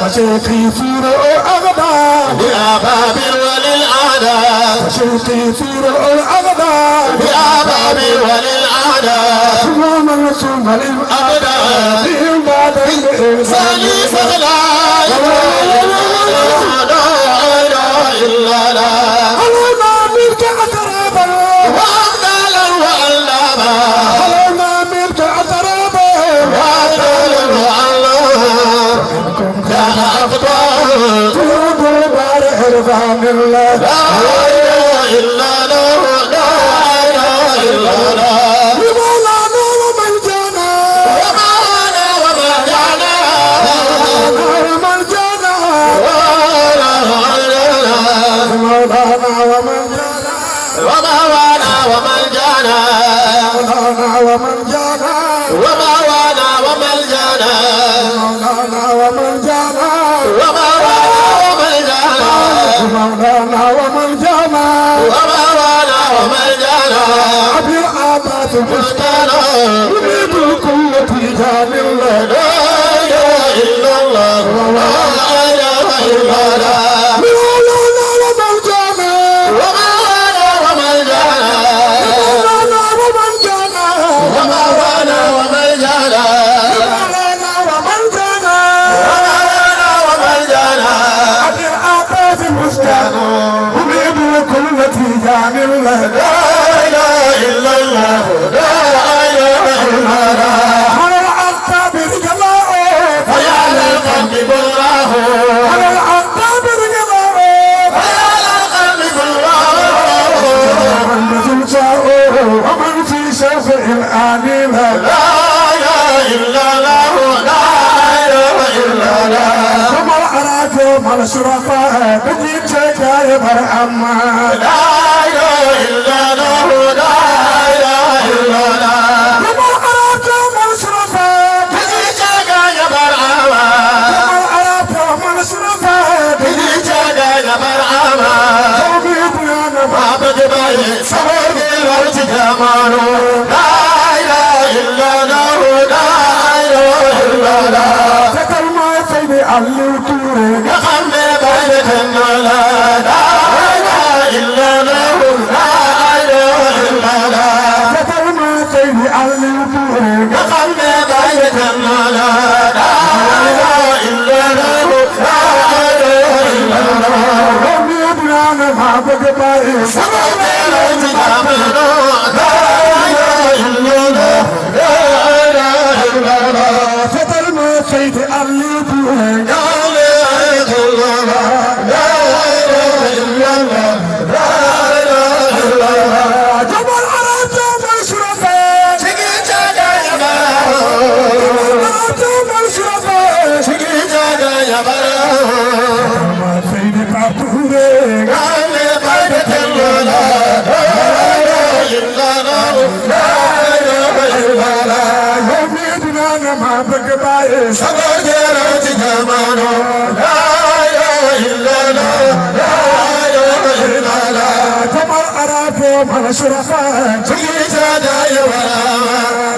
فشيخي في الأغدار بأبابل وللأعداء فشيخي في الأغدار بأبابل وللأعداء ثم الرسول للأبدار بهم بعد صلي صلاة إلا لا علونا منك أترابا وأبدالا وألابا علونا منك أترابا وأبدالا وألابا كان أفضل قلوب بارئ رضا الله لا إله إلا الله لا إله إلا الله لمولانا ومن جانا ومولانا ومن جانا ومن جانا مولانا ومن جانا ومولانا ومن جانا مولانا ومن جانا ومولانا ومن جانا مولانا ومن جانا ومولانا ومن جانا مولانا ومن جانا ومولانا ومن جانا أبي الآبات مستانا يريد كل تيجان الله لا إله إلا الله لا إله إلا الله مولانا ومن جانا ومولانا ومن جانا مولانا ومن جانا ومولانا ومن جانا مولانا ومن جانا ومولانا ومن جانا أبي الآبات مستان يريد كل تيجان الله لا إله إلا الله لا إله إلا الله على الأقطاب رجلاء فيا للقلب بالله على الأقطاب رجلاء فيا للقلب بالله ومن جاء ومن في شفع الآمين لا إله إلا الله لا إله إلا الله ثم الأراك ومن شرفاء بجيب شكاية برحمة لا إله إلا الله لا إله إلا الله ثم الأراك ومن شرفاء بجيجاك يا برعاوة ثم الأراك ومن شرفاء بجيجاك يا برعاوة وبيبنا ما بجبال سوق الوقت جماله لا إله إلا الله لا إله إلا الله تكل ما سيدي علي توري يا خمي بينك النولا لا إله إلا الله لا إله إلا الله تكل ما سيدي علي توري يا خمي بينك النولا لا إله إلا الله لا إله إلا الله وبيبنا ما بجبال سوق الوقت جماله لا إله إلا الله لا إله إلا الله تكل ما سيدي علي توري لا إله إلا الله لا إله إلا الله لا إله إلا الله جمال أراك ومن شرفاء شكيتك يا برا أراك ومن شرفاء شكيتك يا برا ما سيدي تعطوري قال بيتك اللولا لا إله إلا الله لا إله إلا الله وبيبنا ما بجبال سبع جرات جماله لا إله إلا الله لا إله إلا الله جمال أراك ومن شرفاء شكيتك يا برا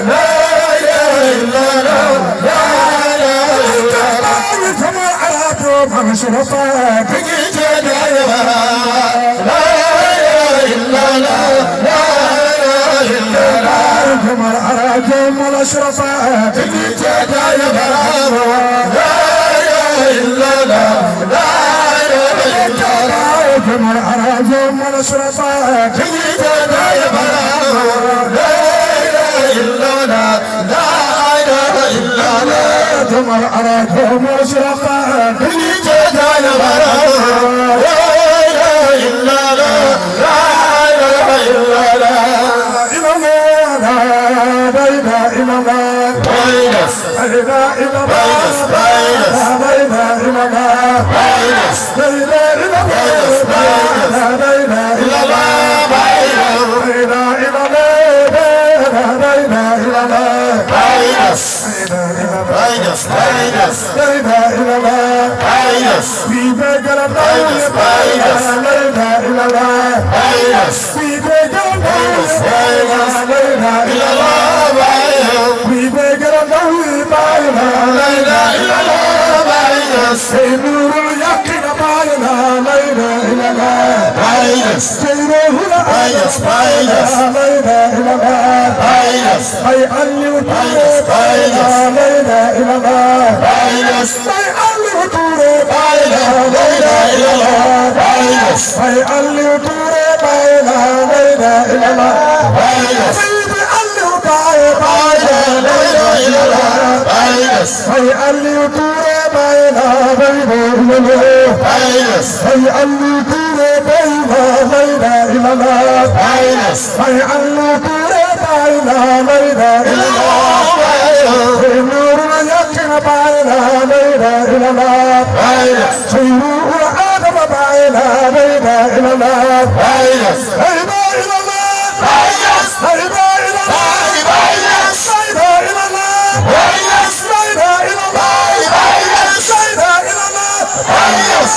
لا إله إلا الله لا إله إلا الله جمال أراك ومن شرفاء شكيتك يا برا لا إله إلا الله لا إله إلا الله جمال أراك ومن شرفاء شكيتك يا برا لا إله إلا الله لا إله إلا الله جمال أراك ومن شرفاء شكيتك يا برا لا إله إلا الله لا إله إلا الله جمال أراك ومن شرفاء شكيتك يا برا لا إله إلا الله لا إله إلا الله إلى الله لا إله إلا الله بينس لا إله إلا الله بينس لا إله إلا الله بينس لا إله إلا الله لا إله إلا الله لا إله إلا الله لا إله إلا الله بينس لا إله إلا الله بينس بينس لا إله إلا الله بينس في بجر الله لا إله إلا الله بينس في بجر الله لا إله إلا الله في بجر الله لا إله إلا الله سينور اليقين باينا لا إله إلا الله Virus, سينور virus, virus, لا إله إلا الله virus, أي اللي وطوري باينا لا إله إلا الله virus, أي اللي وطوري باينا virus, لا إله إلا الله virus, أي اللي وطوري باينا لا إله إلا الله virus, سيدي اللي وطوري باينا لا إله إلا الله virus, أي اللي وطوري باينا لا إله إلا الله virus, أي اللي وطوري باينا لا إله إلا الله virus, أي اللي وطوري باينا لا إله إلا الله نور اليقين باينا لا إله إلا الله virus, سيروح الآدم باينا لا إله إلا الله virus, لا إله إلا الله virus, لا إله إلا الله virus, لا إله إلا الله virus, لا إله إلا الله virus, لا إله إلا الله virus,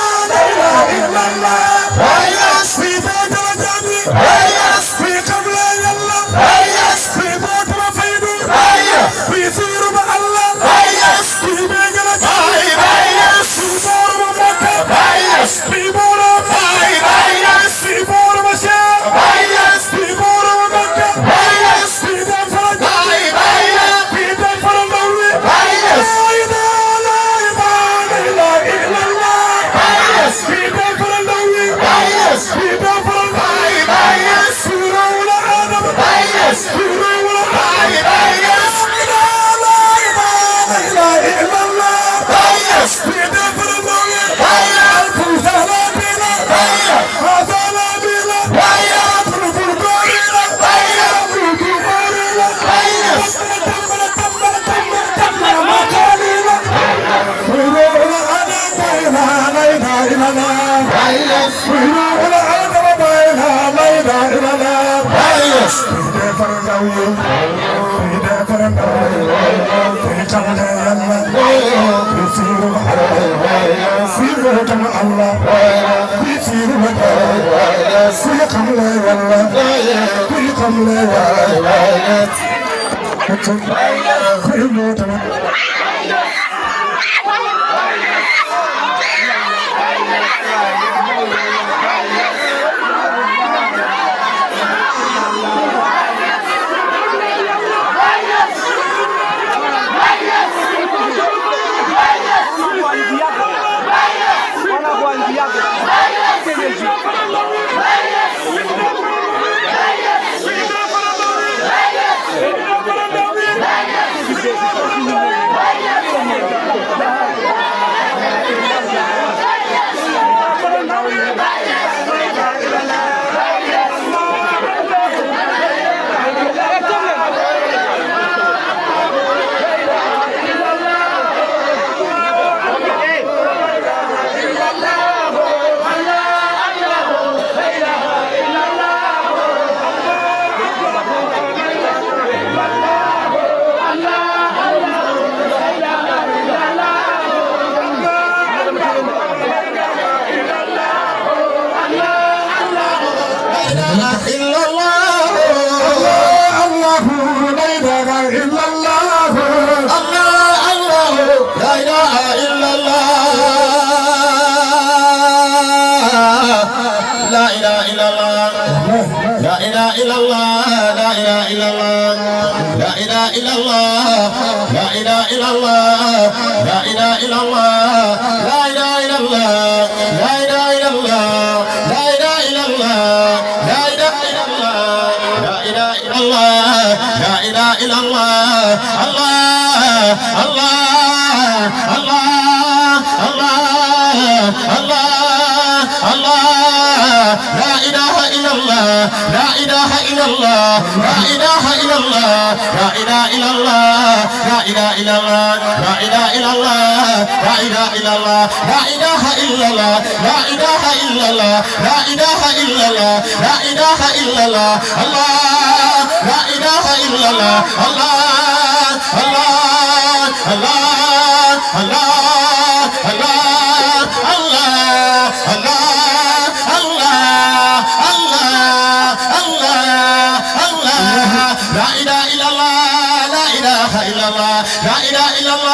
لا إله إلا الله virus, في بيت الجامي virus, في قبل يلا virus, في بيت الفيد virus, في سير مع الله virus, في بيت الجامي virus, في بور مكة virus, في بور virus, في بور مشاء virus, في بور مكة virus, في دفر virus, في دفر النووي virus, لا إله إلا الله virus, في دفر النووي virus, في دفر النووي virus, في رول آدم virus, في رول آدم virus, لا إله إلا الله virus, في دفر النووي virus, فوزنا بنا هذا بنا لا إله إلا الله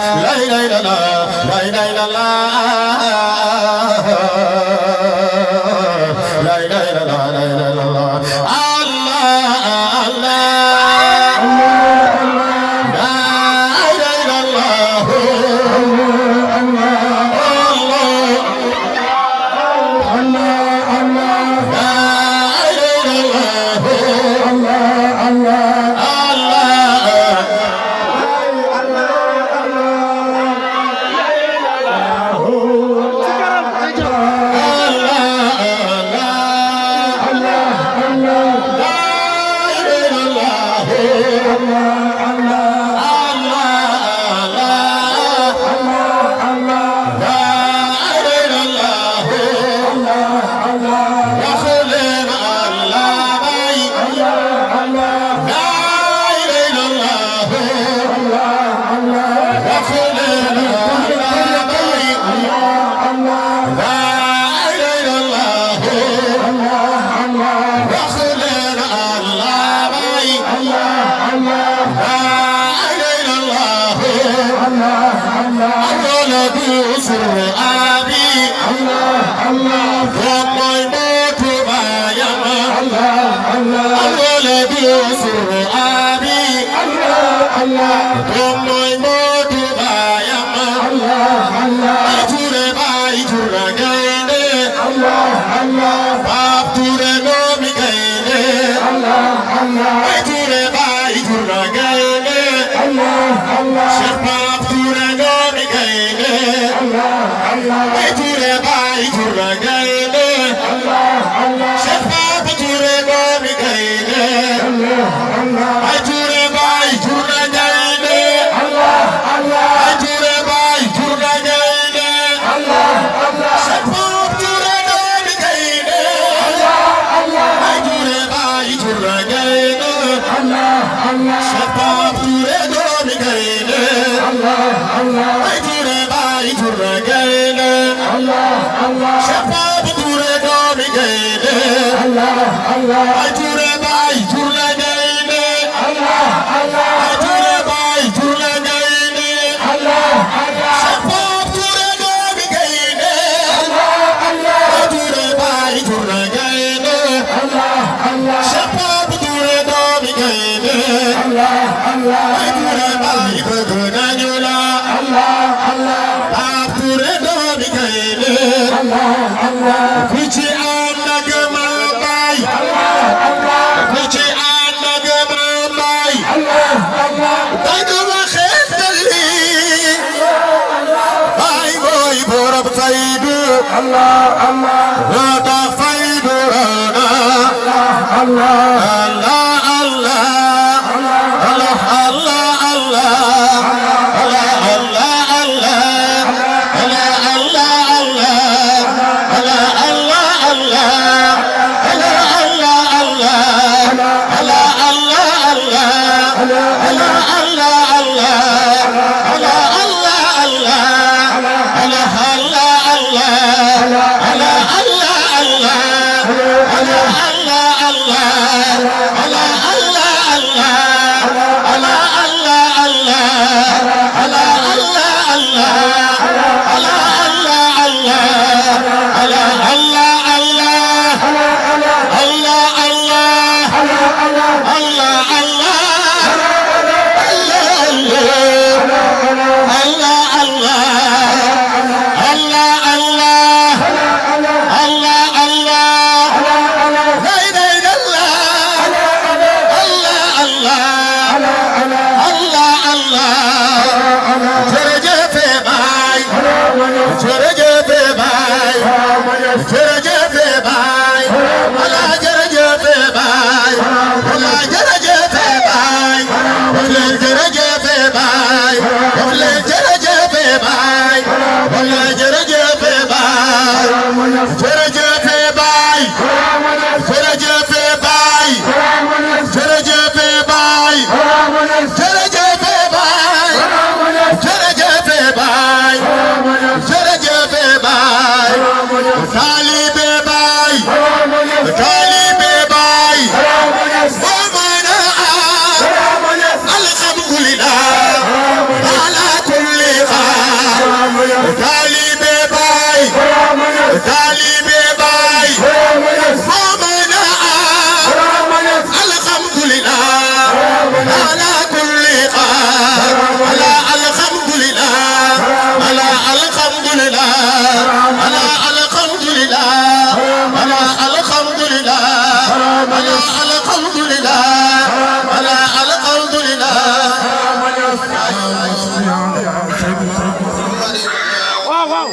لا إله إلا الله لا إله إلا الله لا إله إلا الله لا إله إلا الله واو واو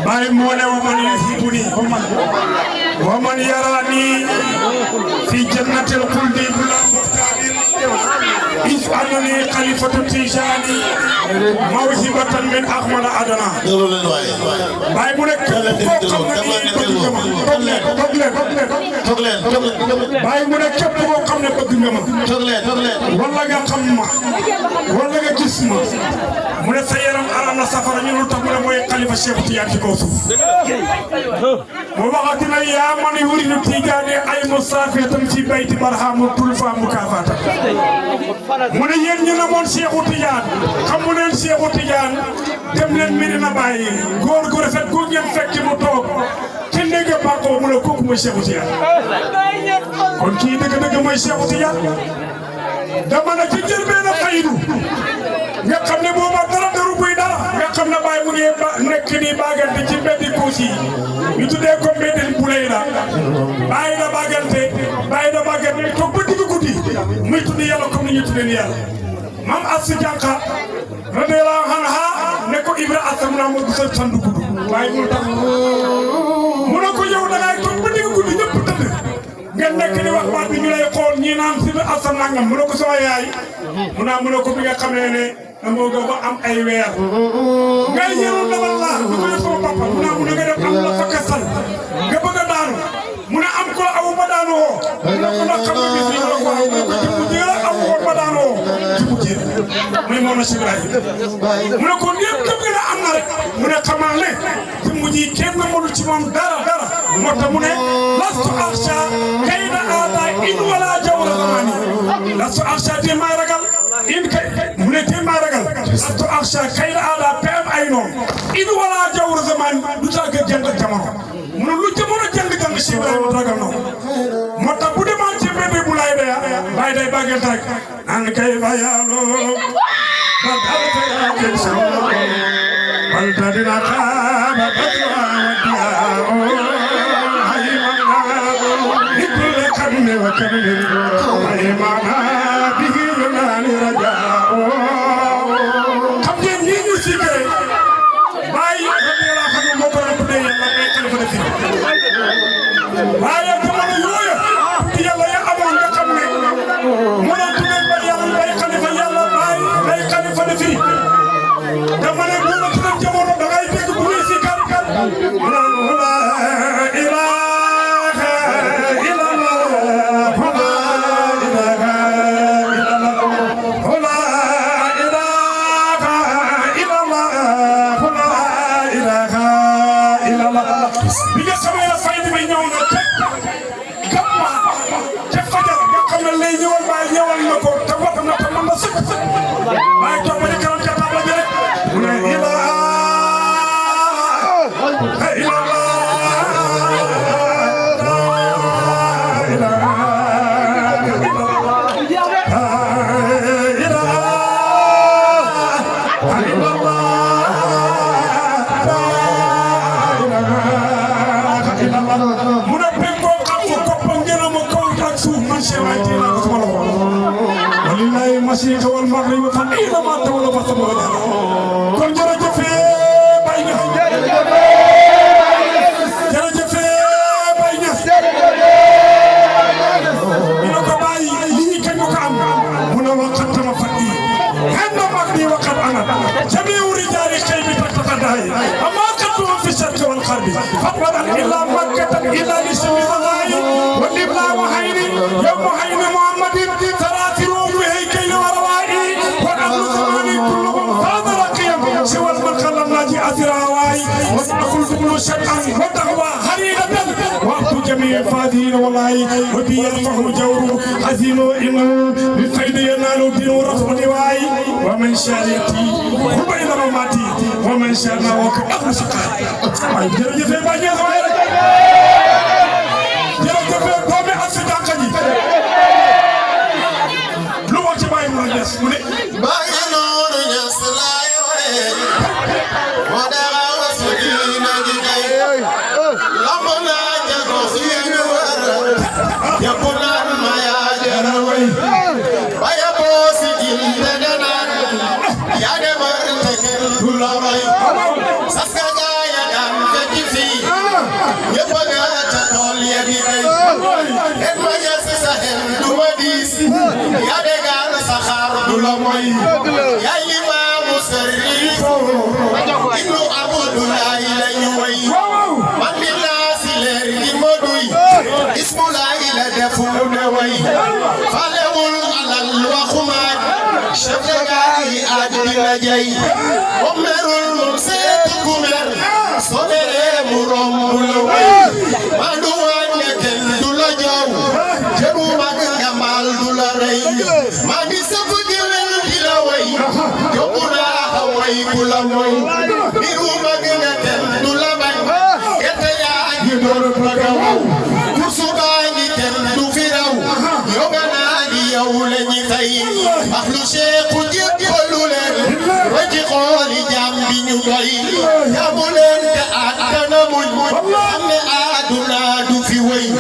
باي مولا ومن يحبني ومن يراني في جنة الخلد بلا مختار إذ أنني خليفة تيجاني موهبة من أحمد أدنى باي مولا باي مولا كيف كو خامني bëgg nga ma wala nga xam ma wala nga gis ma mu ne sa yaram aram na safara ñu lu tax mu ne mooy xalifa Cheikh Tidiane ci kaw suuf mu waxati na yaa man yuridu Tidiane ay musaafiyatam ci bayti barhamu tulfa mukafata mu ne yéen ñu namoon Cheikh Tidiane xamu leen Cheikh Tidiane dem leen Medina Baye góor gu rafet gu ngeen fekk mu toog ci ndege bàqoo mu ne kooku mooy Cheikh Tidiane kon kii dëgg-dëgg mooy Cheikh Tidiane dama ne ci njëlbéen a faydu nga xam ne booba dara daru buy dara nga xam ne Baye mu ngi nekk nii baagante ci mbeddi kuus yi ñu tuddee ko mbeddi bulay la Baye da baagante toog ba digg guddi muy tuddi yàlla comme ni ñu tuddee ni yàlla Mam Assi Jànqa radiyallahu anha ne ko Ibra Assa mu naa ma gisal sandu gudd waaye mu tax mu ne ko yow da ngay toog ba digg guddi ñëpp tëdd nga nekk di wax baat bi ñu lay xool ñii naan si Ibra Assa nangam mu ne ko sama yaay mu ne ko bi nga xamee ne amoo nga ba am ay weer ngay yéeroon dabal laa du koy sama papa mu ne nga def am la fa kasal nga bëgg a daanu mu ne am ko la awu ba daanu woo mu ne ko ndax xam nga bis yi la ko aw mu ne ko ci mujj la awu woon ba daanu woo ci mujj muy moom na Sibraay mu ne ko ñëpp gëm nga ne am na rek mu ne xamal ne ci mujj yi kenn mënu ci moom dara moo tax mu ne lastu akhsha kayda aada in wala jawra zamani lastu akhsha te may ragal in kay mu ne te may ragal lastu akhsha kayda aada pem ay noon in wala jawra zamani du tàgg jënd jamono mu ne lu jamono jënd si Ibrahima ragal noonu moo tax bu demoon ci mbedd bu lay dee Baye day bàggal rek an kay fa yàlla ba dara fa yàlla sa wal tadina xaaba batwa wadiya ay mana ikul kamne wa kamne ay mana bihi nani raja xam ngeen ni ñu ci kay Baye radiyallahu anhu moo ko tuddee yàlla may xalifa de fi waaye jamono yooyu ci yàlla ya amoon nga xam ne mu doon tuddee ba yàlla bay xalifa yàlla bay xalifa de fii dama ne bu ma tuddee jamono da ngay dégg bu ñuy si kar mu naan la ilaha illallah la ilaha illallah la ilaha illallah la ilaha illallah bi nga xamee la fay bi ñëw na lay ñëwal Baye ñëwal na ko te boppam na ko mën na sëkk Baye toog ba ci kanam ca table bi rek mu ne mu ne pem ko xam ko koppam ngeen ma kaw ak suuf man Cheikh ay tey naa ko sama loxo walillahi masiix wal maghrib fa ila ma tawla ba sama wajh kon jërëjëf Baye Niass jërëjëf Baye Niass ñu ko Baye lii kañ ko am mu ne waqatama fati hanna magdi waqat ana jami'u rijali khaybi taqadai amma qatu fi sharq wal gharb fatwadan illa makkah illa li sami Allah wa libla wa hayni yawm hayni muhammadin tarafiru هيكل وروائي وأهل زماني كلهم فاضل قيم سوى المنخل الناجي أثر هواي وأقول كل شيئا وتقوى هريدة وأخذ جميع وبي فاضين والله وبي يرفع جور حزين إنه بالفيد ينال دين رفع نواي ومن شاريتي وبين رماتي ومن شارنا وكأخر شقاي جرجف باجي غير جرجف قومي أصدق جي لو وقت باي مرجس باي نور يسلاي ودا وسكينة جاي لمنا جغوسين ور يبنا ما يجروي باي بوسي جندنا يا دمر تكل دولاري ساسكا جاي دام فتي يبغى تقول يا بيبي إما يسسهم دواديس يا دعاء سخار دولامي يا إمام سريف إنه أبو دولاي ليوي من بالناس لري مدوي اسم لا إله دفون دوي فلول على الوخمات شفقاي أدري نجاي أمرul سيد كمر صبر مرام بلوي ما دوان يكل دولا جاو جبو مغنى مال دولا ري ما دي سفجل دلاوي جبونا هواي بلاوي نيرو مغنى كل دولا باي يتيا يدور بغاو كرسوباني كل دو فيراو يوغانا دي يولني خي أخلو شيخ جيب كلولن وجي قولي جامبي نوغاي يا بولن كأدنا موي أمي أدنا دو في وي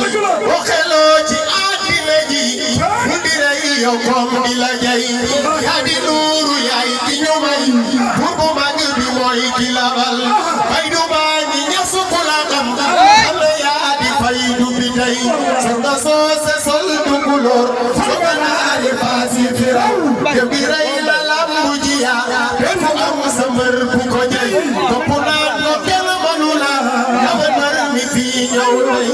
وخلوتي أدنا جي نديري يوكم بلاجي يا دي نورو يا إتي نومي بوبو مغبي موي كلابال فايدو باني نيسو كلاكم أمي يا دي فايدو بيتاي سندا سوسي سلدو كولور سوكنا دي فاسي فيراو كبيري للامبوجيا كنو أم سمر بوكو جاي كبونا لكن منولا نبنر مفي نيوي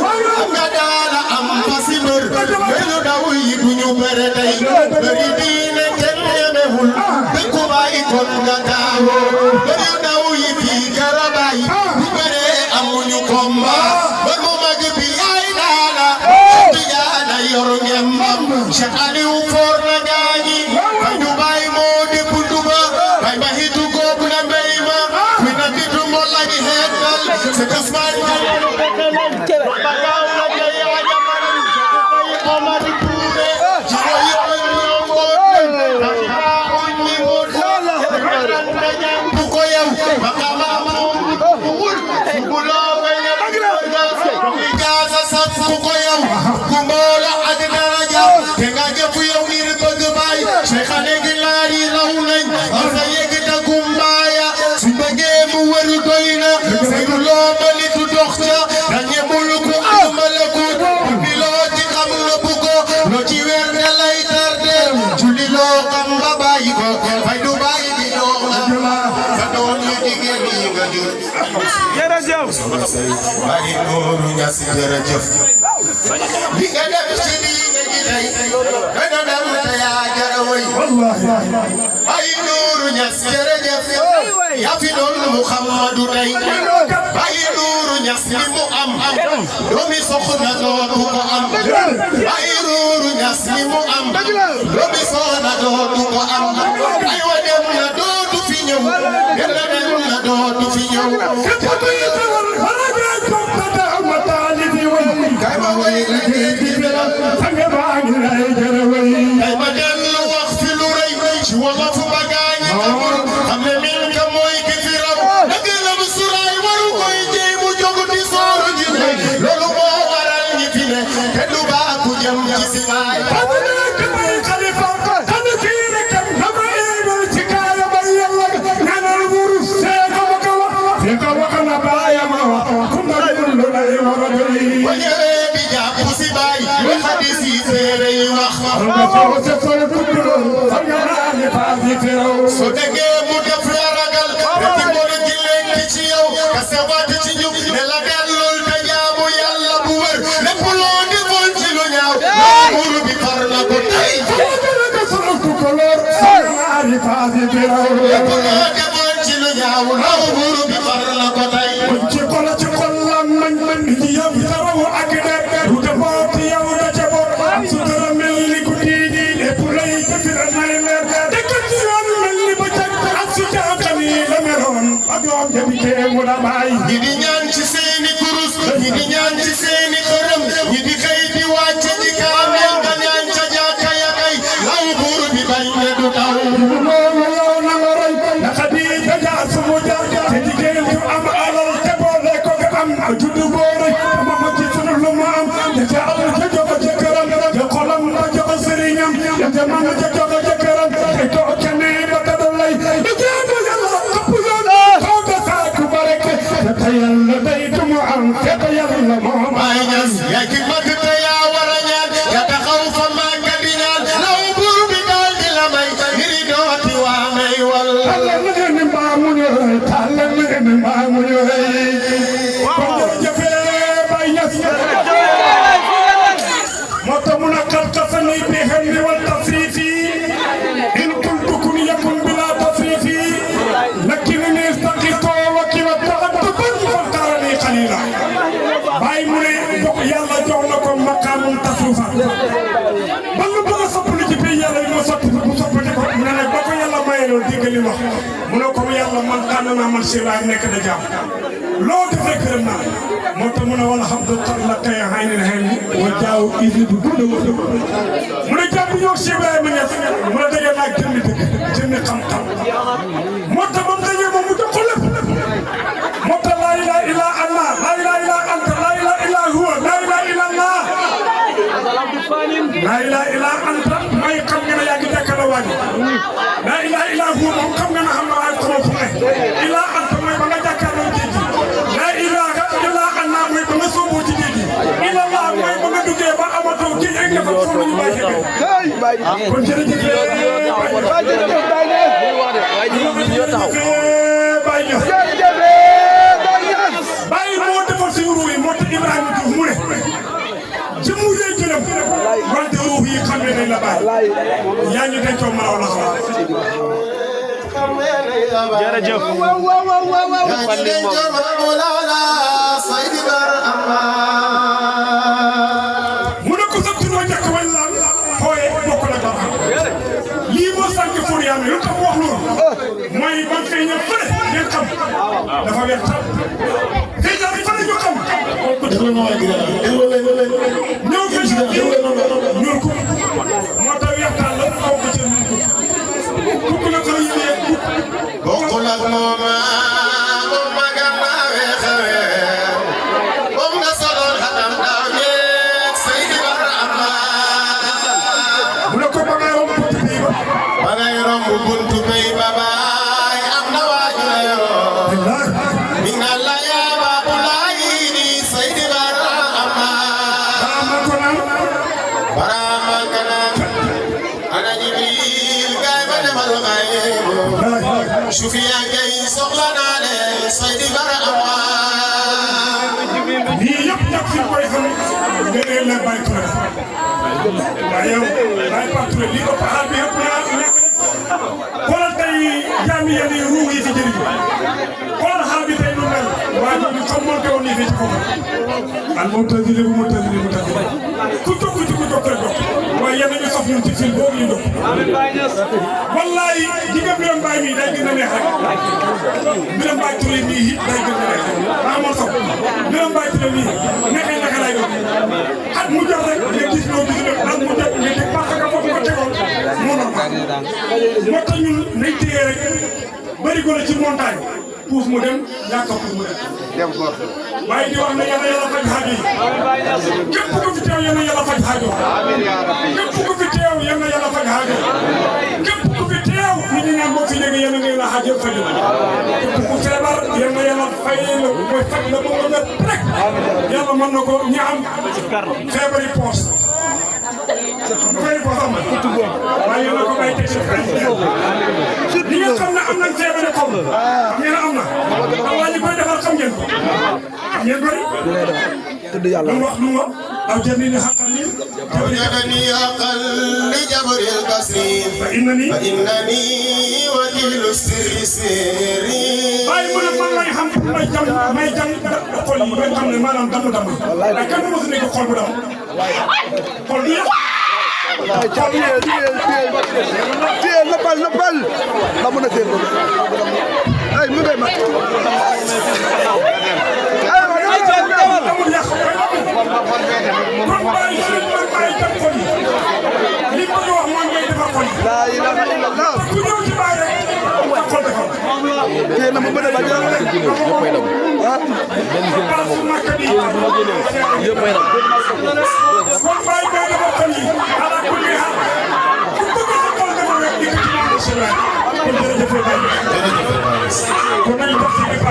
أمدالا أم فاسمر بلو داوي بنيو برداي بريدين كنمهول بكو باي كون غتاو بلو داوي في كرباي بكري أمونيو كومبا برمو مغبي آيدالا تيانا يورنجمم شكالي وفورنا جاني فايدو باي مودي بندوبا باي باهيتو غوبنا بيما كوينا تيتو مولاجي هيكال سكسمان Bagi nuru nyasi jerejef Liga def ci li nga gilay Dana dam ya jaraway Bagi nuru nyasi jerejef Ya fi doon Muhammadu tay Bagi nuru nyasi li mu am Doomi soxna dootu ko am Bagi nuru nyasi li mu am Doomi soxna dootu ko am Ay wa dem na dootu fi ñëw Dem na dootu fi ñëw كما ويلي بلا سمع لا يجروي كما دل وقت لوري والله فبغاني تمر خم من كموي كفيرو دغل بسراي ورو كوي جيمو جوغدي سورو جيني لولو مو ورال ني فيني كدو با كو جام ci سيباي كمي خليفه تنكير كم نبريل تكايا باي يلا نانا الورو سيكو بكوا سيكو بكنا بايا ما كنا كل لا يوري so dege mu def la ragal reti mo di lekk ci yow ka sa wat ci ñu ne la delul ta jaamu yàlla bu wër lepp lo deful ci lu ñaaw buur bi far na ko tay ko sunu ko lor sama faasi firaw lepp lo deful ci lu ñaaw buur bi far na ko tay ci ko la man di yow taraw ak tuddu boore ma ma ci sunu lu ma am ya ca am ca jox jëkkëram ya xolam ma jox sëriñam ya ca man ca jox jëkkëram ay to ca ne ba ta lay di jaamu yàlla xapu yoon ko da sa ku bareke te yàlla day du mu am te yàlla moo Baay Ñas yaa ki mag te yaa war a ñaan ya taxaw fa màgga di ñaan law buur bi daal di la may ngir dooti waa may wal tàllal leen mbaamu ñooy tàllal leen mbaamu ñooy kon jërëjëf Baay Ñas moo tax mun a xarxasani bi xelli wal tasrifi in kuntu kun yakun bila tasrifi lakinni istaqisto wa kila ta'adduban faqarani qalila Baay mu ne yàlla jox na ko maqaamum tasrufa ba nga bëgg a soppali ci pays yàlla yi ma sotti bu soppati ko mu ne nag ba ko yàlla mayee loolu dégg li wax mu ne ko yàlla man tànn naa man si laay nekk na jaam loo defee gërëm naa moo tax mu ne wala xam ne la kay xay na xëy na wa jaaw isi bu gudd wax mu ne jàpp ñoo si Ibrahima Ñas mu ne dajee naa jënd dëgg jënd xam-xam moo tax ba mu dajee moom mu jox ko lépp moo tax laa ilaaha illa Allah laa ilaaha illa anta laa ilaaha illa huwa laa ilaaha illa Allah laa ilaaha illa anta may xam nga ne yaa ngi jàkkaarloo waa ji laa ilaaha illa huwa moom xam nga ne xam naa ay xamoo fu ne illa anta mooy ba nga jàkkaarloo géej gi laa ilaaha illa Allah mooy ba nga sooboo ci géej gi illa Allah mooy ba nga duggee ba amatoo géej ak nga fa foofu la ñu bàyyi kon jërëjëf Baay moo defal suñu ruux yi moo tax Ibrahima Diouf mu ne jëmmu yee jëlam wante ruux yi xam ne dañ la bàyyi yaa ñu dencoo maraw la xalaat jërëjëf mu ne ko sa tunoo njëkk wañ laan fooye bokk na dara lii moo sànq pour yàlla lu tax wax loolu mooy man feeñal fële ngeen xam dafa weex tal feeñal fële ñu xam ñëw feeñal ñuul ko moo tax weex tal la kaw ko ci kukk na ko yéene bokkul ak mooma moom magal naa weexawe moom nga soloon xatam daaw ñeeg Seydi Barhama mu ne ko ba ngay romb buntu bii ba ngay romb buntu bay ba baay am na waaju la yoo mi nga la yaa baabu laayi di Seydi Barhama Barhama kanaan ana Jibril gaay ba demal xaybu Sufiya gay soxla naa leen Seydi Barhama lii yëpp ñëpp fi koy xam nga ne la Baye Touré waaye yow Baye Touré lii ëpp xaal bi yëpp naa xoolal tey jaami yenn yi ruux yi fi jëriñ xoolal xaal bi tey nu mel waaye ñu xam monté woon nii fii ci kaw al moom tëddile bu mu tëddile mu tëddile ku jóg rek jóg waaye yenn ñu sof ñun ci fil boobu ñu jóg wallaay ji nga Birame Baye mii day gën a neex rek Birame Baye Touré mii it day gën a neex rek moo sof Birame Baye Touré mii neexee naka lay doon at mu jot rek nga gis loo gis at mu jot nga teg parce que foofu nga tegoon moo normal moo tax ñun nañ téye rek bëri ko la ci montagne puus mu dem yaakaar puus mu dem waaye di wax ne yàlla faj xaajo yi képp ku fi teew yàlla faj xaajo képp ku fi teew yàlla faj xaajo képp ku fi teew nit ñi naan boo fi jógee yàlla ngay la xaajo faju képp ku feebar yàlla fay la mooy faj la ba nga rek yàlla mën na ko ñi am feebari poos waaye yàlla ko bàyyi teg si li nga xam ne am nañ feebari xol xam ngeen am na waa ñi koy defar xam ngeen ko ngeen bëri lu wax aw jëndi ni xaqal ni أوجدني أقل لجبر القصير فإنني وكيل السر سيري باي mu ne man lay xam may jam xol yi nga xam ne maanaam damu waaye kenn mësu ne ko xol bu dam xol du yàq Tiel noppal la mën a téel ay mu ngay mat amul yàq kon bàyyi man bàyyi jam xol yi li ma wax mooy ngay defar xol yi la ilaha illallah ku ñëw ci bàyyi rek xol defar téel na mu bëre ba jël baasu Makka bi kon bàyyi bee dafa xol yi ala kulli haal ku bëgg sa xol dafa wet di ko ci maam Rasulullah kon jërëjëf kon nañu def ci biir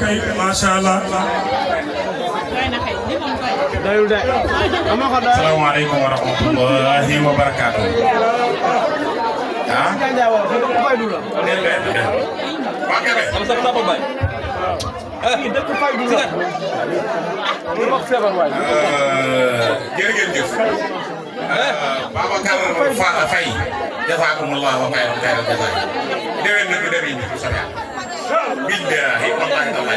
kay masyaallah Assalamualaikum warahmatullahi wabarakatuh. Babacar Faye jazakumullah wa khairal jazaa. Dewen na ko dewi ni sama. Billahi wallahi taala.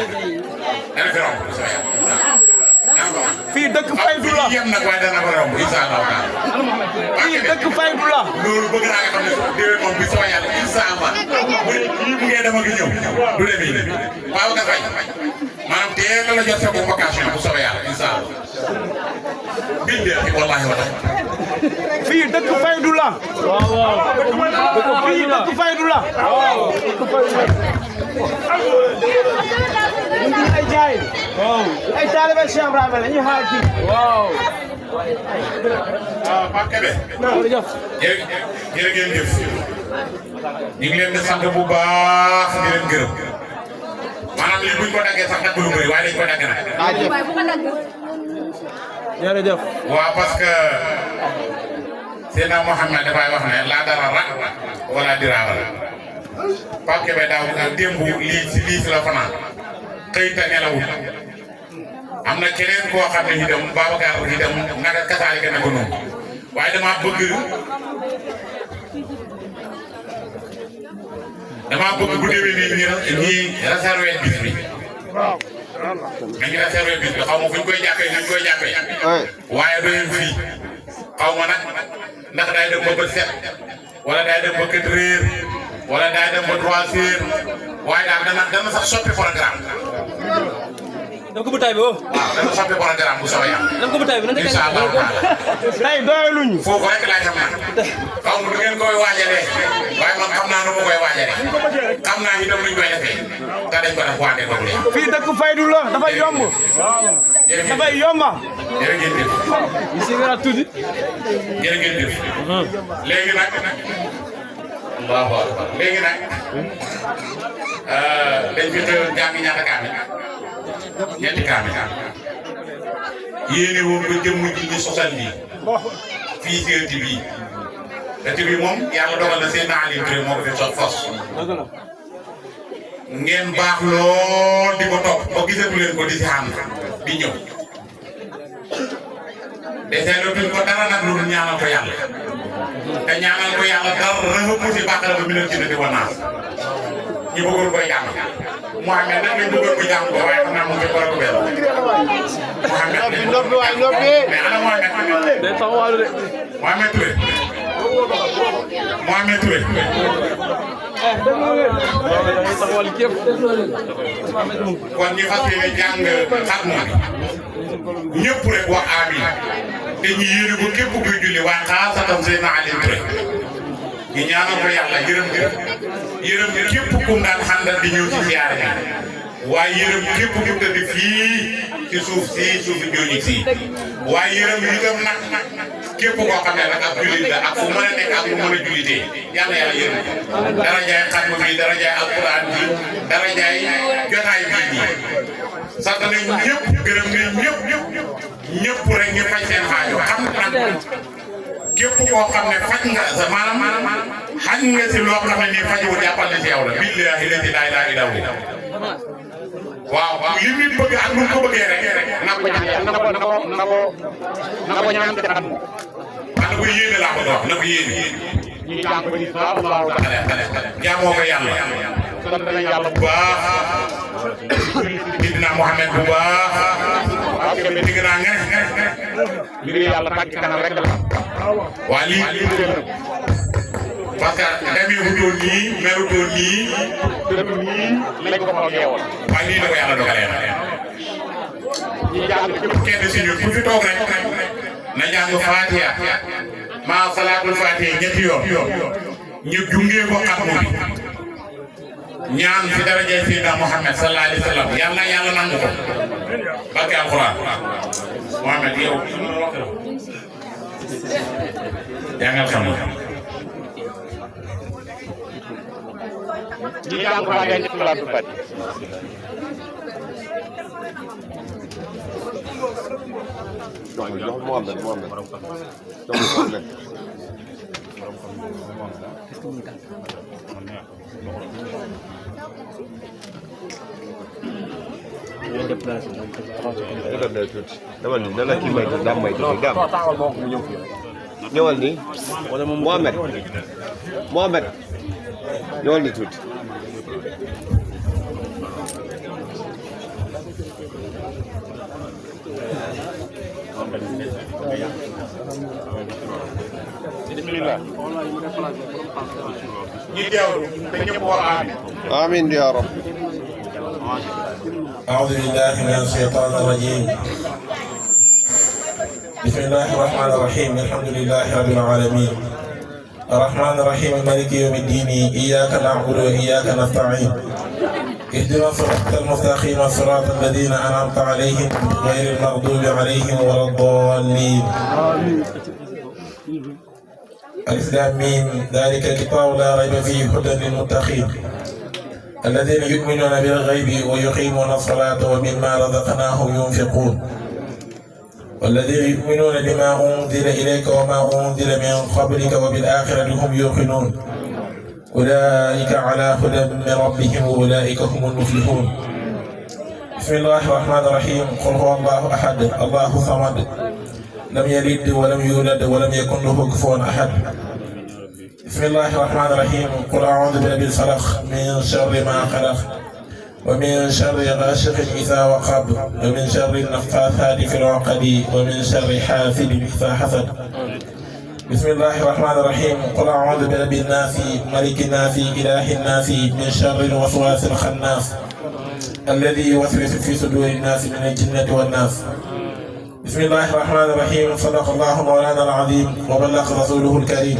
Dana fi romb sama. Fii dëkk Faydu la yem nag waaye dana ko romb inshallah taala. Fii dëkk Faydu la. Loolu bëgg naa nga xam ne dewen moom bi sama yàlla inshallah. Bu ngeen dama ngi ñëw du demee Babacar Faye maanaam teel la jot sa convocation bu soobee yàlla inshallah. Billahi wallahi wallahi. Fii dëkk Faydu la. Waaw waaw. Fii dëkk Faydu la. Waaw. Ñu ay jaay. Waaw. Ay taalibe Cheikh Ibrahima la ñu xaar fii. Waaw. Pape Kébé. Jërëjëf. Jërëjëf. Ñu ngi leen di sant bu baax di leen gërëm. Maanaam lii buñ ko daggee sax nag lu bëri waaye dañ ko dagg nag. Jërëjëf. Waaw parce que Seydina Mohamed dafay wax ne laa dara ra wala diraara la. Pape Kébé daaw démb lii si la fanaan xëy te nelawul. Am na keneen koo xam ne itam Babacar itam naka kasaalika na ko noonu waaye dama bëgg bu déwénee ñi réservé bis bi. Nañu réservé bis bi xaw ma fu ñu koy jàppee nañ koy jàppee. waaye doyul fii xaw ma nag ndax day dem ba bët set wala day dem ba 4 heures wala day dem ba 3 heures waaye daal dana sax soppi programme. Dama ko bu tay bi waaw dama soppi programme bu soobee yàlla. Dama ko bu tay bi incha allah tey doyaluñu. foofu rek laa xam nag xaw ma du ngeen koy waajalee waaye man xam naa nu ma koy waajalee xam naa itam nuñ koy defee te dañ ko def waatee ko fii dëkk Faydu la dafay yomb. dafay yomba. jërëjëf. bisimilah tuuti. jërëjëf. léegi nag. waaw waaw léegi nag dañ fi xëy jàng ñaata kaamil ñetti kaamil yéene woon ko jëmm ji ñu sosal lii fii ci ëtt bii ëtt bii moom yàlla dogal na seen Aliou Touré moo ko fi sos fos ngeen baax lool di ko topp ba gisatu leen ko di si ànd di ñëw desee dootuñ ko dara nag loolu ñaanal ko yàlla te ñaanal ko yàlla dara rëbb si bàqara ba mi leen ci di ko naas ñu bëggoon koy jàng Mohamed nag lañ bëggoon ko jàng ko waaye xam naa mu ngi war a ko benn Mohamed mais ana Mohamed Mohamed Touré Mohamed Touré kon ñu fas yéene jàng xatmu bi ñëpp rek wax amiin te ñu yéene ko képp kuy julli waaye xaasatan Seydina Aliou Touré ñu ñaanal ko yàlla yërëm képp kum daan xàndal di ñëw ci ziyaare bi waaye yërëm képp ku tëdd fii ci suuf suufu Ndiogni si waaye yërëm itam nag képp koo xam ne nag ab jullit la ak fu mën a nekk ak fu mën a jullitee yàlla yërëm dara jaay xatmu bi dara jaay alquran bi dara jaay jotaay bii nii sant nañ ñëpp gërëm nañ ñëpp rek ñu faj seen xaajo xam nag képp koo xam ne faj nga sa maanaam xaj nga si loo xam ne nii fajoo jàppal na si yow la billahi la ilaha illa hu waaw li nit bëgg ak nu ko bëggee rek na ko ñaan na ko ñaan te xam na ko yéene laa ko wax na ko yéene ñu jàng ko insha Allah taala jaamoo ko yàlla sant nañ yàlla bu baax Sidina Mohamed bu baax ak be digg naa nga li yàlla tàgg kanam rek la waa lii parce que demee wutoon nii melutoon nii lañ ko foogee woon waaye lii la ko yàlla dogalee ñi jàng kenn si ñun ku fi toog rek na jàng Fatiha maa salaatul Fatiha ñetti yoon ñu jungee ko xatmu bi ñaan si daraja Seydina Mohamed sallallahu alayhi wa sallam yàlla nangu ko barke alquran Mohamed yow jàngal xam nga ñi jàng Fatiha ñetti salaatul Fatiha ñëwal nii Mohamed ñëwal nii tuuti bismillah ñi teewlu te ñëpp wax amiin ya rab أعوذ بالله من الشيطان الرجيم بسم الله الرحمن الرحيم الحمد لله رب العالمين الرحمن الرحيم مالك يوم الدين إياك نعبد وإياك نستعين اهدنا الصراط المستقيم صراط الذين أنعمت عليهم غير المغضوب عليهم ولا الضالين الإسلامين ذلك الكتاب لا ريب فيه هدى للمتقين الذين يؤمنون بالغيب ويقيمون الصلاة ومما رزقناهم ينفقون والذين يؤمنون بما أنزل إليك وما أنزل من قبلك وبالآخرة هم يوقنون أولئك على هدى من ربهم وأولئك هم المفلحون بسم الله الرحمن الرحيم قل هو الله أحد الله الصمد لم يلد ولم يولد ولم يكن له كفوا أحد بسم الله الرحمن الرحيم قل أعوذ برب الفلق من شر ما خلق ومن شر غاشق إذا وقب ومن شر النفاثات في العقد ومن شر حاسد إذا حسد بسم الله الرحمن الرحيم قل أعوذ برب الناس ملك الناس إله الناس من شر الوسواس الخناس الذي يوسوس في صدور الناس من الجنة والناس بسم الله الرحمن الرحيم صدق الله مولانا العظيم وبلغ رسوله الكريم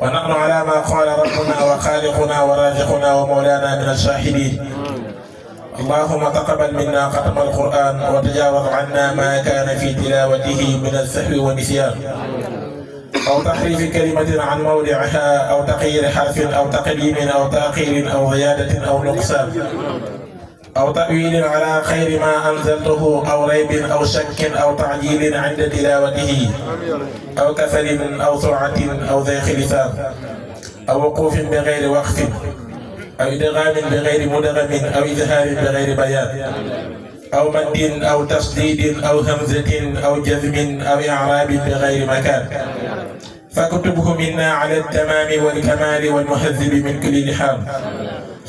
ونحن على ما قال ربنا وخالقنا ورازقنا ومولانا من الشاهدين اللهم تقبل منا ختم القرآن وتجاوز عنا ما كان في تلاوته من السهو والنسيان أو تحريف كلمة عن موضعها أو تغيير حرف أو تقديم أو تأخير أو زيادة أو نقصان أو تأويل على خير ما أنزلته أو ريب أو شك أو تعجيل عند تلاوته أو كسل أو سرعة أو ضيق لسان أو وقوف بغير وقف أو إدغام بغير مدغم أو إظهار بغير بيان أو مد أو تشديد أو همزة أو جزم أو إعراب بغير مكان فكتبه منا على التمام والكمال والمهذب من كل لحام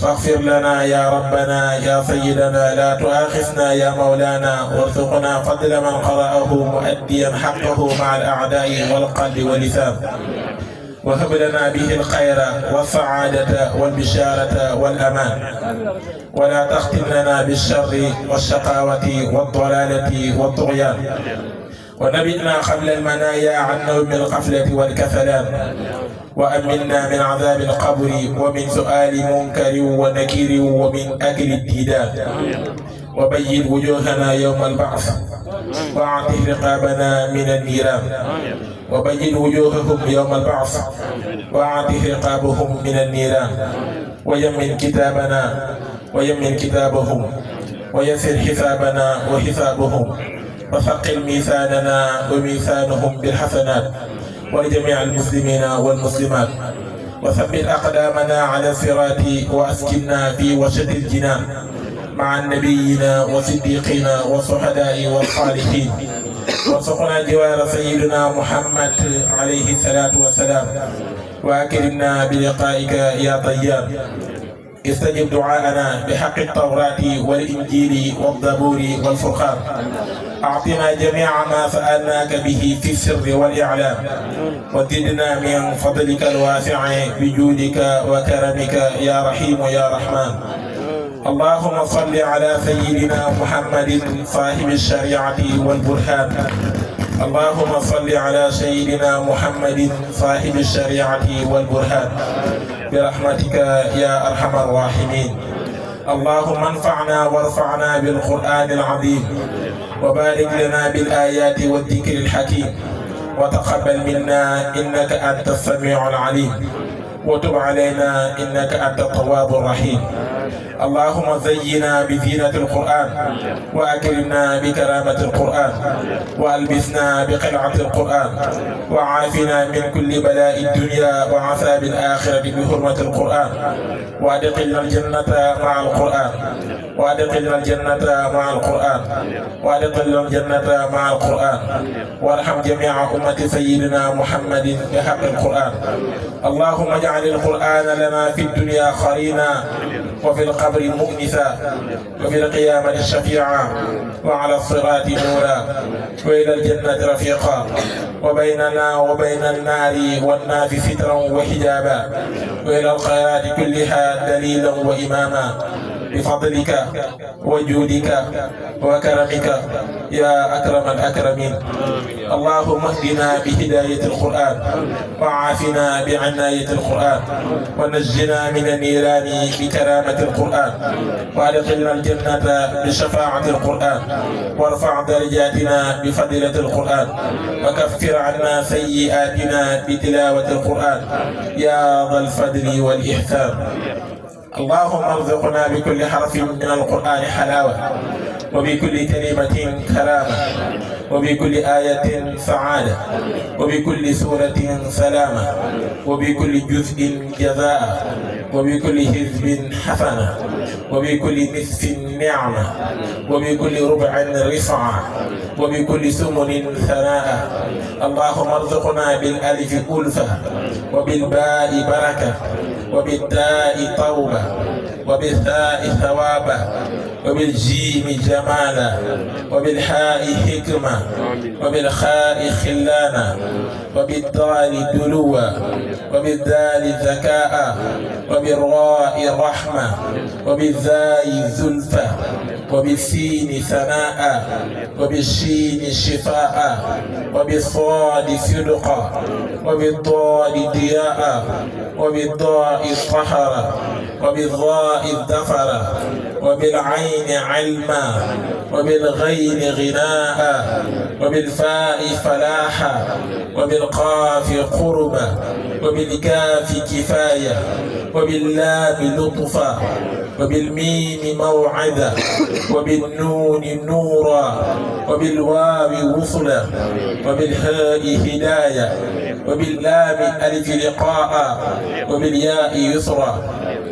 فاغفر لنا يا ربنا يا سيدنا لا تؤاخذنا يا مولانا وارزقنا فضل من قرأه مؤديا حقه مع الأعداء والقلب واللسان وهب لنا به الخير والسعادة والبشارة والأمان ولا تختم لنا بالشر والشقاوة والضلالة والطغيان ونبئنا قبل المنايا عن نوم الغفلة والكسلان وأمنا من عذاب القبر ومن سؤال منكر ونكير ومن أكل الديدان وبيض وجوهنا يوم البعث واعتق رقابنا من النيران وبيض وجوههم يوم البعث واعتق رقابهم من النيران ويمن كتابنا ويمن كتابهم ويسر حسابنا وحسابهم وثقل ميزاننا وميزانهم بالحسنات ولجميع المسلمين والمسلمات وثبت أقدامنا على الصراط وأسكننا في وسط الجنان مع النبيين والصديقين والشهداء والصالحين وارزقنا جوار سيدنا محمد عليه الصلاة والسلام وأكرمنا بلقائك يا طيب استجب دعاءنا بحق التوراة والإنجيل والزبور والفرقان أعطنا جميع ما سألناك به في السر والإعلام وزدنا من فضلك الواسع بجودك وكرمك يا رحيم يا رحمن اللهم صل على سيدنا محمد صاحب الشريعة والبرهان اللهم صل على سيدنا محمد صاحب الشريعة والبرهان برحمتك يا أرحم الراحمين اللهم انفعنا وارفعنا بالقرآن العظيم وبارك لنا بالآيات والذكر الحكيم وتقبل منا إنك أنت السميع العليم وتب علينا إنك أنت التواب الرحيم اللهم زينا بزينة القرآن وأكرمنا بكرامة القرآن وألبسنا بقلعة القرآن وعافنا من كل بلاء الدنيا وعذاب الآخرة بحرمة القرآن وأدخلنا الجنة مع القرآن وأدخلنا الجنة مع القرآن وأدخلنا الجنة مع القرآن وارحم جميع أمة سيدنا محمد بحق القرآن اللهم اجعل القرآن لنا في الدنيا قرينا وفي القبر مؤنسا وفي القيامة شفيعا وعلى الصراط نورا وإلى الجنة رفيقا وبيننا وبين النار والناس سترا وحجابا وإلى الخيرات كلها دليلا وإماما بفضلك وجودك وكرمك يا أكرم الأكرمين اللهم اهدنا بهداية القرآن وعافنا بعناية القرآن ونجنا من النيران بكرامة القرآن وأدخلنا الجنة بشفاعة القرآن وارفع درجاتنا بفضيلة القرآن وكفر عنا سيئاتنا بتلاوة القرآن يا ذا الفضل والإحسان اللهم ارزقنا بكل حرف من القرآن حلاوة وبكل كلمة كرامة وبكل آية سعادة وبكل سورة سلامة وبكل جزء جزاء وبكل حزب حسنة وبكل نصف نعمة وبكل ربع رفعة وبكل سمن ثناء اللهم ارزقنا بالألف ألفة وبالباء بركة وبالتاء توبة وبالثاء ثوابا وبالجيم جمالا وبالحاء حكمة وبالخاء خلانا وبالدال دلوا وبالدال ذكاء وبالراء رحمة وبالزاي زلفى وبالسين ثناء وبالشين شفاء وبالصاد صدقا وبالضاد ضياء وبالضاء طهرا وبالضاء ظفرا وبالعين علما وبالغين غناء وبالفاء فلاحا وبالقاف قربا وبالكاف كفاية وباللام لطفا وبالميم موعدا وبالنون نورا وبالواو وصلا وبالهاء هداية وباللام ألف لقاء وبالياء يسرا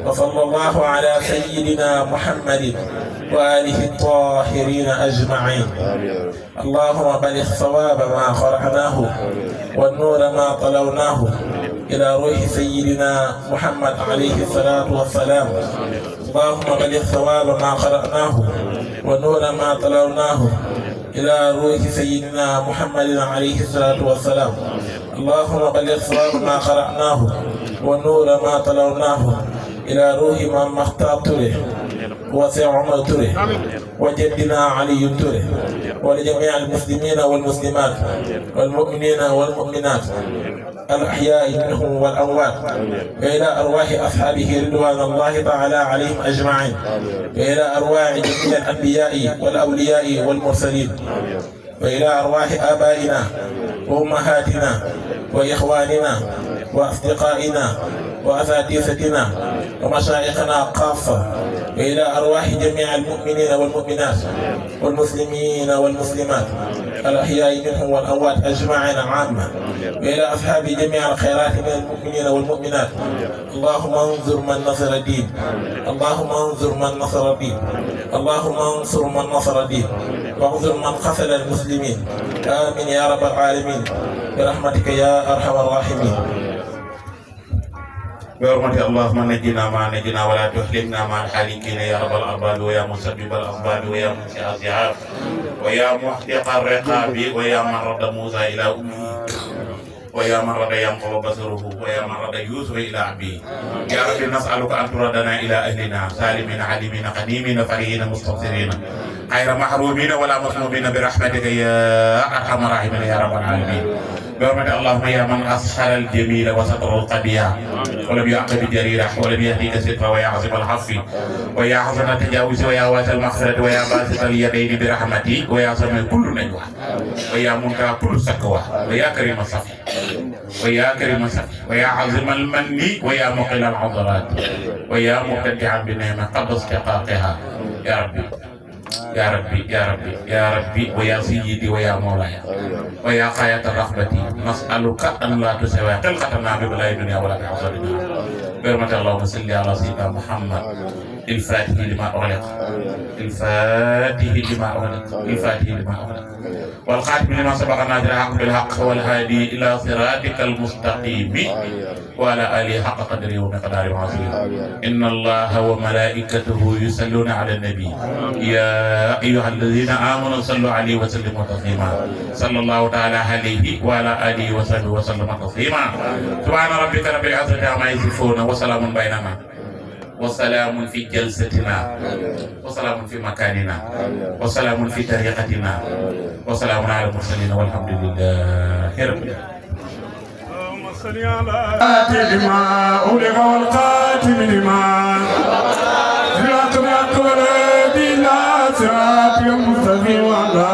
وصلى الله على سيدنا محمد وآله الطاهرين أجمعين اللهم بلغ ثواب ما قرأناه والنور ما طلوناه إلى روح سيدنا محمد عليه الصلاة والسلام. اللهم بلغ ثواب ما قرأناه ونور ما تلوناه إلى روح سيدنا محمد عليه الصلاة والسلام. اللهم بلغ ثواب ما قرأناه ونور ما تلوناه إلى روح من مختار تره وسع عمر تره وجدنا علي تره ولجميع المسلمين والمسلمات والمؤمنين والمؤمنات الأحياء منهم والأموات وإلى أرواح أصحابه رضوان الله تعالى عليهم أجمعين وإلى أرواح جميع الأنبياء والأولياء والمرسلين وإلى أرواح آبائنا وأمهاتنا وإخواننا وأصدقائنا وأساتذتنا ومشايخنا خاصة وإلى أرواح جميع المؤمنين والمؤمنات والمسلمين والمسلمات الأحياء منهم والأموات أجمعين عامة وإلى أصحاب جميع الخيرات من المؤمنين والمؤمنات. اللهم انظر من نصر الدين، اللهم انظر من نصر الدين، اللهم انصر من نصر الدين واغفر من قتل المسلمين. آمين يا رب العالمين برحمتك يا أرحم الراحمين. بحرمة اللهم نجنا ما نجنا ولا تحرمنا مع الحالكين يا رب الأرباب ويا مسبب الأسباب ويا منشئ الزعاب ويا محدق الرقاب ويا من رد موسى إلى أمه ويا من رد ينقض بصره ويا من رد يوسف إلى أبيه. يا رب نسألك أن تردنا إلى أهلنا سالمين عليمين قديمين فرحين مستبصرين غير محرومين ولا مظلومين برحمتك يا أرحم الراحمين يا رب العالمين. برحمة اللهم يا من أسحر الجميل وستر القبيح ولم يعقب جريرة ولم يهديك سترة ويا عظيم العفو ويا حسن التجاوز ويا واسع المغفرة ويا باسط اليدين برحمتي ويا سميع كل نجوى ويا منتهى كل سكوى ويا كريم الصفي ويا كريم الصفي ويا عظيم المن ويا مقل العضلات ويا مبتدعا بالنعمة قبل استحقاقها يا ربي يا ربي يا ربي يا ربي ويا سيدي ويا مولاي ويا خاية رغبتي نسألك أن لا تسوي خلقتنا ببلاء الدنيا ولا بعذابنا. برحمة اللهم صل على سيدنا محمد الفاتح لما أغلق الفاتح لما أغلق الفاتح لما أغلق والخاتم لما سبق ناصر الحق بالحق والهادي إلى صراطك المستقيم وعلى آله حق قدره ومقداره العظيم. إن الله وملائكته يصلون على النبي يا أيها الذين آمنوا صلوا عليه وسلموا تسليما. صلى الله تعالى عليه وعلى آله وصحبه وسلم تسليما. سبحان ربك رب العزة عما يصفون وسلام بيننا وسلام في جلستنا وسلام في مكاننا وسلام في طريقتنا وسلام على المرسلين والحمد لله رب العالمين. اللهم صل على لما أولغ والقاتم لما صراط الأكبر بلا صراط المستقيم وعلى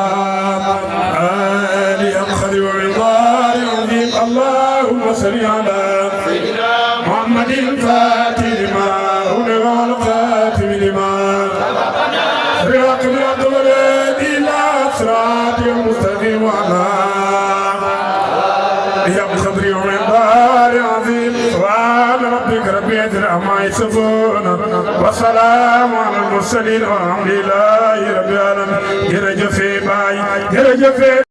آله أمخذ وبالغار عظيم. اللهم صل على سيدنا محمد الفاتح لما أولغ والقاتم لما صراط الأكبر بلا صراط المستقيم وعلى يا بصدري ومنبار عظيم. سبحان ربك رب العزة عما يصفون وسلام على المرسلين والحمد لله رب العالمين. جرج في باي جرج في